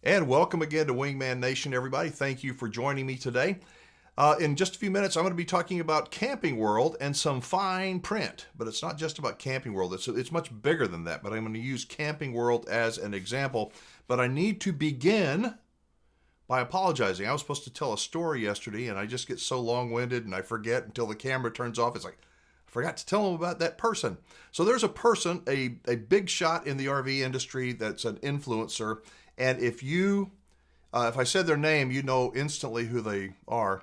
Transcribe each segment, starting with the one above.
And welcome again to Wingman Nation, everybody. Thank you for joining me today. In just a few minutes, I'm going to be talking about Camping World and some fine print. But it's not just about Camping World. It's much bigger than that. But I'm going to use Camping World as an example. But I need to begin by apologizing. I was supposed to tell a story yesterday, and I just get so long-winded, and I forget until the camera turns off. It's like, I forgot to tell them about that person. So there's a person, a big shot in the RV industry that's an influencer. And if I said their name, you know instantly who they are.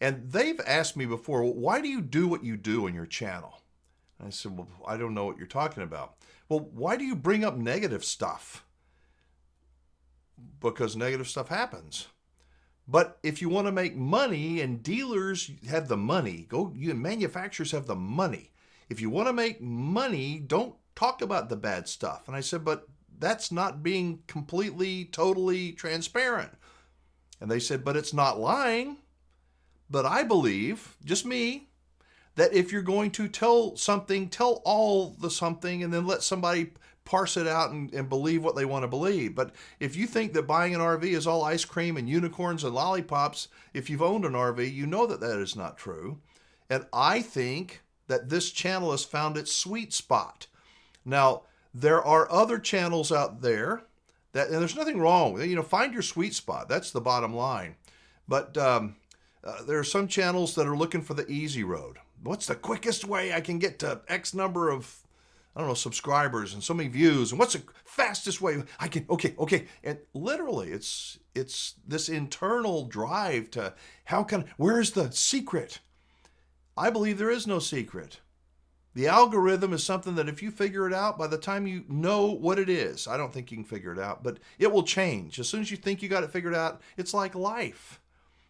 And they've asked me before, well, why do you do what you do on your channel? And I said, well, I don't know what you're talking about. Well, why do you bring up negative stuff? Because negative stuff happens. But if you want to make money, and dealers have the money, manufacturers have the money. If you want to make money, don't talk about the bad stuff. And I said, but that's not being completely, totally transparent. And they said, but it's not lying. But I believe, just me, that if you're going to tell something, tell all the something and then let somebody parse it out and believe what they want to believe. But if you think that buying an RV is all ice cream and unicorns and lollipops, if you've owned an RV, you know that that is not true. And I think that this channel has found its sweet spot. Now, there are other channels out there and there's nothing wrong with it. Find your sweet spot. That's the bottom line. But there are some channels that are looking for the easy road. What's the quickest way I can get to X number of, subscribers and so many views? And what's the fastest way I can, okay. And literally it's this internal drive to where's the secret? I believe there is no secret. The algorithm is something that if you figure it out, by the time you know what it is, I don't think you can figure it out, but it will change. As soon as you think you got it figured out, it's like life.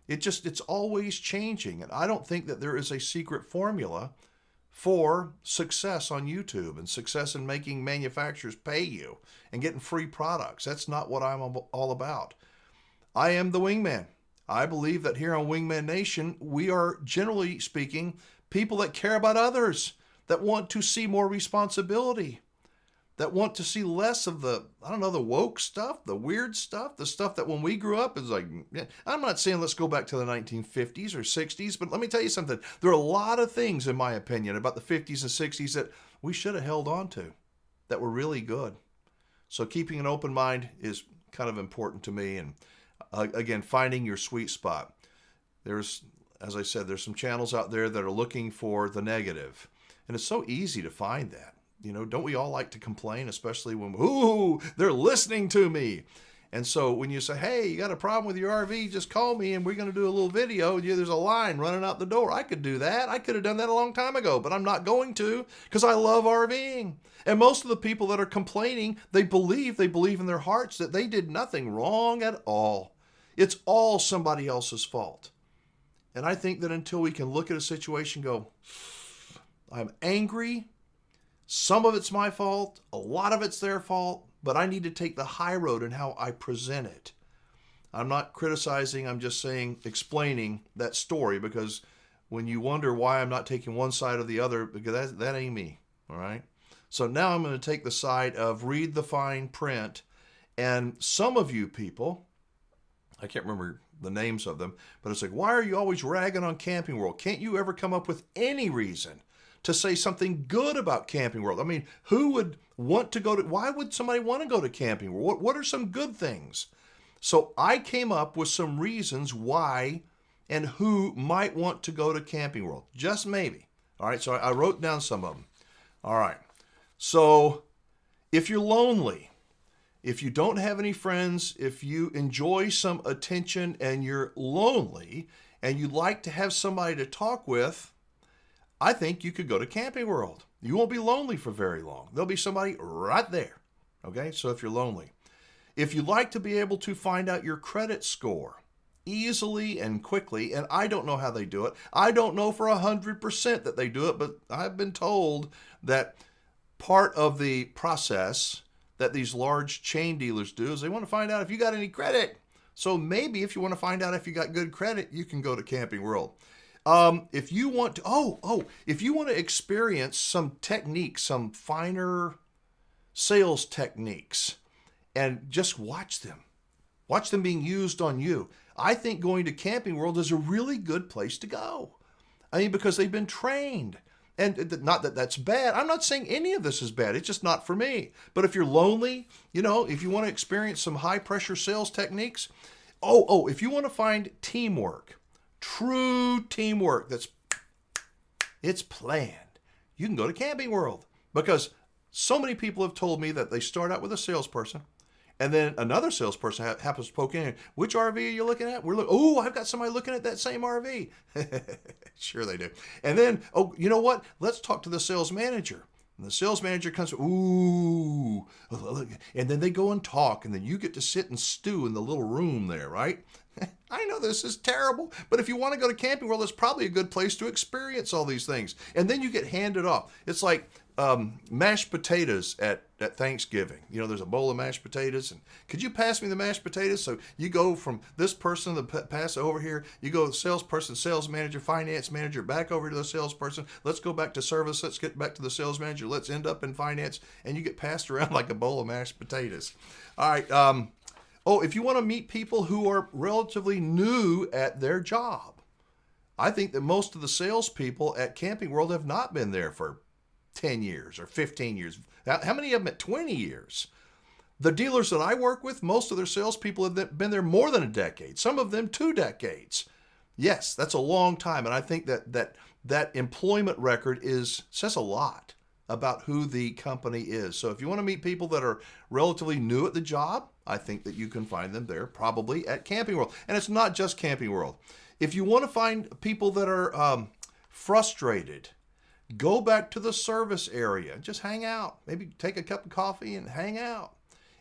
It's always changing. And I don't think that there is a secret formula for success on YouTube and success in making manufacturers pay you and getting free products. That's not what I'm all about. I am the Wingman. I believe that here on Wingman Nation, we are, generally speaking, people that care about others, that want to see more responsibility, that want to see less of the woke stuff, the weird stuff, the stuff that when we grew up is like, I'm not saying let's go back to the 1950s or 60s, but let me tell you something. There are a lot of things, in my opinion, about the 50s and 60s that we should have held on to that were really good. So keeping an open mind is kind of important to me. And again, finding your sweet spot. As I said, there's some channels out there that are looking for the negative. And it's so easy to find that. Don't we all like to complain, especially when, they're listening to me. And so when you say, hey, you got a problem with your RV, just call me and we're going to do a little video. There's a line running out the door. I could do that. I could have done that a long time ago, but I'm not going to because I love RVing. And most of the people that are complaining, they believe in their hearts that they did nothing wrong at all. It's all somebody else's fault. And I think that until we can look at a situation and go, I'm angry, some of it's my fault, a lot of it's their fault, but I need to take the high road in how I present it. I'm not criticizing, I'm just explaining that story, because when you wonder why I'm not taking one side or the other, because that ain't me, all right? So now I'm going to take the side of read the fine print, and some of you people, I can't remember the names of them, but it's like, why are you always ragging on Camping World? Can't you ever come up with any reason to say something good about Camping World? I mean, who would want to why would somebody want to go to Camping World? What are some good things? So I came up with some reasons why and who might want to go to Camping World. Just maybe. All right, so I wrote down some of them. All right, so if you're lonely, if you don't have any friends, if you enjoy some attention and you're lonely and you'd like to have somebody to talk with, I think you could go to Camping World. You won't be lonely for very long. There'll be somebody right there. Okay, so if you're lonely. If you'd like to be able to find out your credit score easily and quickly, and I don't know how they do it. I don't know for 100% that they do it, but I've been told that part of the process that these large chain dealers do is they want to find out if you got any credit. So maybe if you want to find out if you got good credit, you can go to Camping World. If you want to, if you want to experience some techniques, some finer sales techniques, and just watch them. Watch them being used on you. I think going to Camping World is a really good place to go. I mean, because they've been trained. And not that that's bad. I'm not saying any of this is bad. It's just not for me. But if you're lonely, if you want to experience some high pressure sales techniques, if you want to find teamwork, true teamwork it's planned, you can go to Camping World. Because so many people have told me that they start out with a salesperson, and then another salesperson happens to poke in. Which RV are you looking at? I've got somebody looking at that same RV. Sure they do. And then, you know what? Let's talk to the sales manager. And the sales manager comes, and then they go and talk, and then you get to sit and stew in the little room there, right? I know this is terrible, but if you want to go to Camping World, it's probably a good place to experience all these things. And then you get handed off. It's like mashed potatoes at Thanksgiving. There's a bowl of mashed potatoes, and could you pass me the mashed potatoes? So you go from this person to pass over here. You go salesperson, sales manager, finance manager, back over to the salesperson. Let's go back to service. Let's get back to the sales manager. Let's end up in finance, and you get passed around like a bowl of mashed potatoes. All right. If you want to meet people who are relatively new at their job, I think that most of the salespeople at Camping World have not been there for 10 years or 15 years. How many of them at 20 years? The dealers that I work with, most of their salespeople have been there more than a decade, some of them 2 decades. Yes, that's a long time. And I think that employment record says a lot about who the company is. So if you want to meet people that are relatively new at the job, I think that you can find them there probably at Camping World. And it's not just Camping World. If you want to find people that are frustrated, go back to the service area and just hang out. Maybe take a cup of coffee and hang out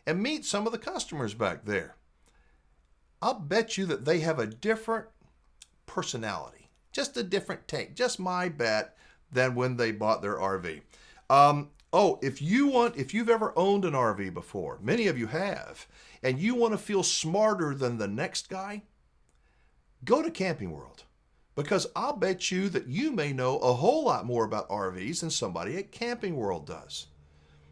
and meet some of the customers back there. I'll bet you that they have a different personality, just a different take, just my bet, than when they bought their RV. If you've ever owned an RV before, many of you have, and you want to feel smarter than the next guy, go to Camping World. Because I'll bet you that you may know a whole lot more about RVs than somebody at Camping World does.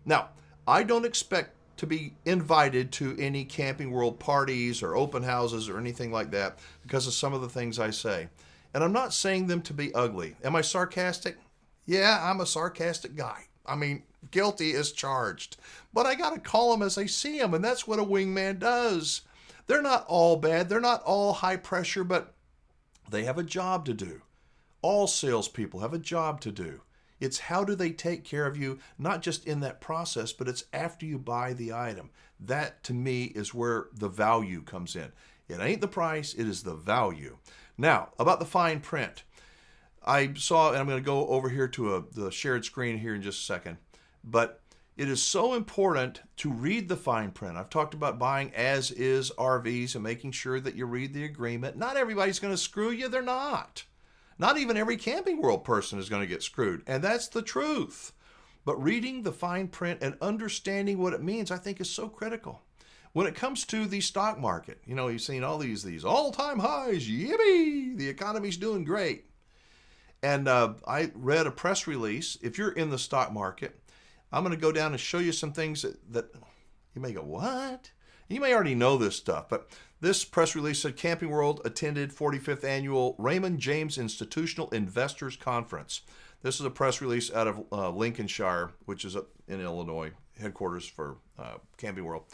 Now, I don't expect to be invited to any Camping World parties or open houses or anything like that because of some of the things I say. And I'm not saying them to be ugly. Am I sarcastic? Yeah, I'm a sarcastic guy. I mean, guilty as charged. But I got to call them as I see them, and that's what a wingman does. They're not all bad. They're not all high pressure, but they have a job to do. All salespeople have a job to do. It's how do they take care of you, not just in that process, but it's after you buy the item. That, to me, is where the value comes in. It ain't the price, it is the value. Now, about the fine print. I saw, and I'm going to go over here to the shared screen here in just a second, but it is so important to read the fine print. I've talked about buying as-is RVs and making sure that you read the agreement. Not everybody's going to screw you. They're not. Not even every Camping World person is going to get screwed, and that's the truth. But reading the fine print and understanding what it means, I think, is so critical. When it comes to the stock market, you've seen all these all-time highs. Yippee! The economy's doing great. And I read a press release. If you're in the stock market, I'm going to go down and show you some things that you may go, what? You may already know this stuff, but this press release said Camping World attended 45th Annual Raymond James Institutional Investors Conference. This is a press release out of Lincolnshire, which is up in Illinois, headquarters for Camping World.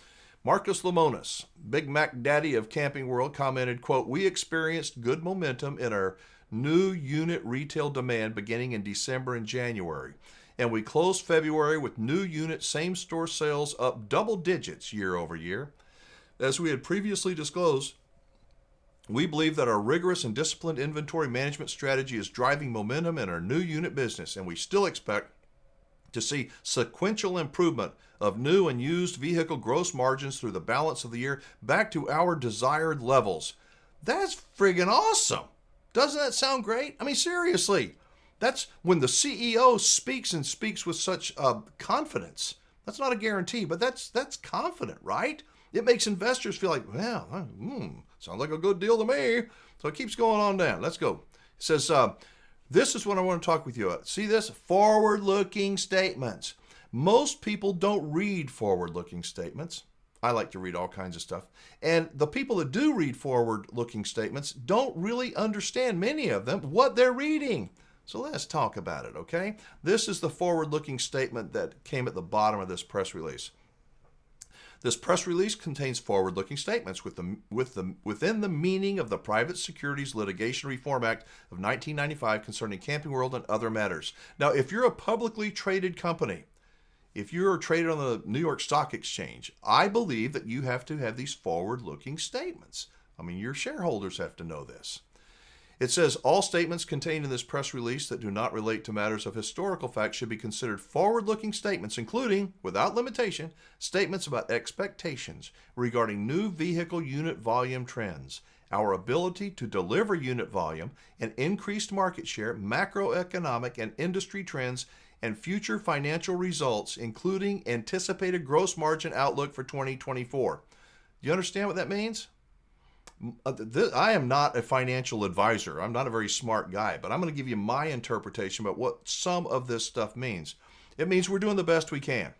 Marcus Lemonis, Big Mac Daddy of Camping World, commented, quote, "We experienced good momentum in our new unit retail demand beginning in December and January. And we closed February with new unit same-store sales up double digits year over year. As we had previously disclosed, we believe that our rigorous and disciplined inventory management strategy is driving momentum in our new unit business, and we still expect to see sequential improvement of new and used vehicle gross margins through the balance of the year back to our desired levels." That's friggin' awesome. Doesn't that sound great? I mean, seriously. That's when the CEO speaks and speaks with such confidence. That's not a guarantee, but that's confident, right? It makes investors feel like, well, sounds like a good deal to me. So it keeps going on down. Let's go. It says, this is what I want to talk with you about. See this? Forward-looking statements. Most people don't read forward-looking statements. I like to read all kinds of stuff. And the people that do read forward-looking statements don't really understand, many of them, what they're reading. So let's talk about it, okay? This is the forward-looking statement that came at the bottom of this press release. This press release contains forward-looking statements within the meaning of the Private Securities Litigation Reform Act of 1995 concerning Camping World and other matters. Now, if you're a publicly traded company, if you're traded on the New York Stock Exchange, I believe that you have to have these forward-looking statements. I mean, your shareholders have to know this. It says, all statements contained in this press release that do not relate to matters of historical fact should be considered forward-looking statements, including, without limitation, statements about expectations regarding new vehicle unit volume trends, our ability to deliver unit volume, and increased market share, macroeconomic and industry trends, and future financial results, including anticipated gross margin outlook for 2024. Do you understand what that means? I am not a financial advisor. I'm not a very smart guy, but I'm going to give you my interpretation about what some of this stuff means. It means we're doing the best we can.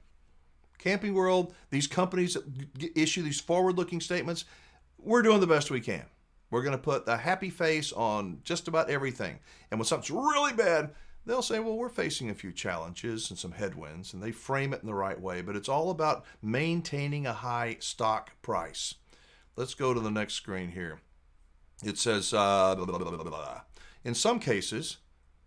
Camping World, these companies that issue these forward-looking statements, we're doing the best we can. We're going to put a happy face on just about everything. And when something's really bad, they'll say, well, we're facing a few challenges and some headwinds, and they frame it in the right way. But it's all about maintaining a high stock price. Let's go to the next screen here. It says, in some cases,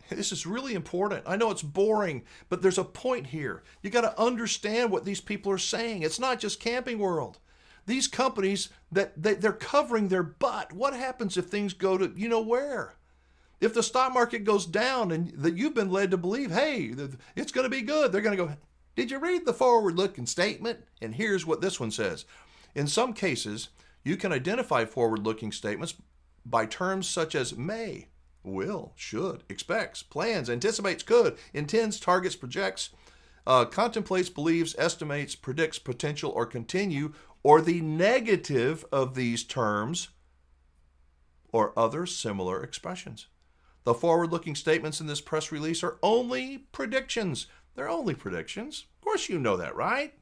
this is really important. I know it's boring, but there's a point here. You got to understand what these people are saying. It's not just Camping World. These companies, they're covering their butt. What happens if things go to you know where? If the stock market goes down and that you've been led to believe, hey, it's going to be good, they're going to go, did you read the forward-looking statement? And here's what this one says. In some cases, you can identify forward-looking statements by terms such as may, will, should, expects, plans, anticipates, could, intends, targets, projects, contemplates, believes, estimates, predicts, potential, or continue, or the negative of these terms or other similar expressions. The forward-looking statements in this press release are only predictions. They're only predictions. Of course you know that, right?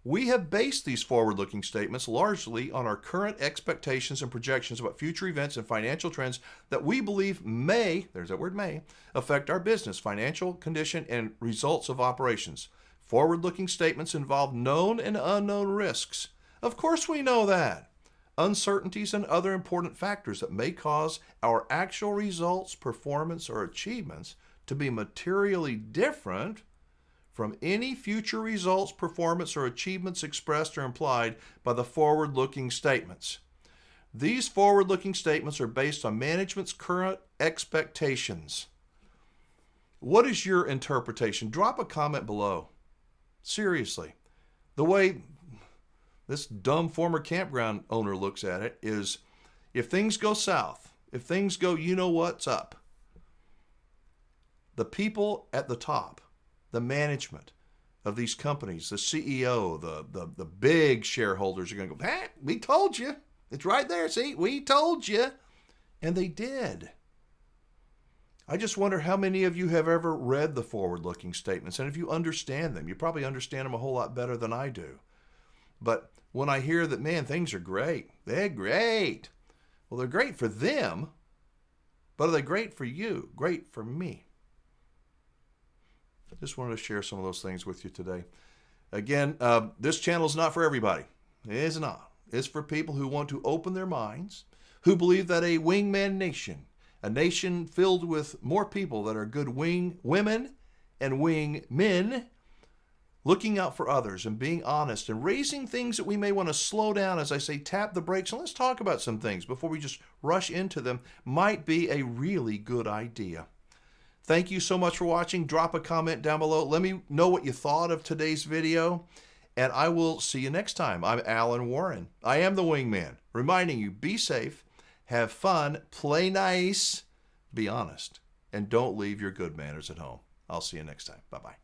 We have based these forward-looking statements largely on our current expectations and projections about future events and financial trends that we believe may, there's that word may, affect our business, financial condition, and results of operations. Forward-looking statements involve known and unknown risks. Of course we know that. Uncertainties and other important factors that may cause our actual results, performance, or achievements to be materially different from any future results, performance, or achievements expressed or implied by the forward-looking statements. These forward-looking statements are based on management's current expectations. What is your interpretation? Drop a comment below. Seriously. The way this dumb former campground owner looks at it is, if things go south, if things go you know what's up, the people at the top, the management of these companies, the CEO, the big shareholders are going to go, hey, we told you. It's right there. See, we told you. And they did. I just wonder how many of you have ever read the forward-looking statements. And if you understand them, you probably understand them a whole lot better than I do. But when I hear that, man, things are great. They're great. Well, they're great for them. But are they great for you? Great for me? Just wanted to share some of those things with you today. Again, this channel is not for everybody. It is not. It's for people who want to open their minds, who believe that a wingman nation, a nation filled with more people that are good wing women and wing men, looking out for others and being honest and raising things that we may want to slow down, as I say, tap the brakes, and let's talk about some things before we just rush into them, might be a really good idea. Thank you so much for watching. Drop a comment down below. Let me know what you thought of today's video, and I will see you next time. I'm Alan Warren. I am the Wingman, reminding you, be safe, have fun, play nice, be honest, and don't leave your good manners at home. I'll see you next time. Bye-bye.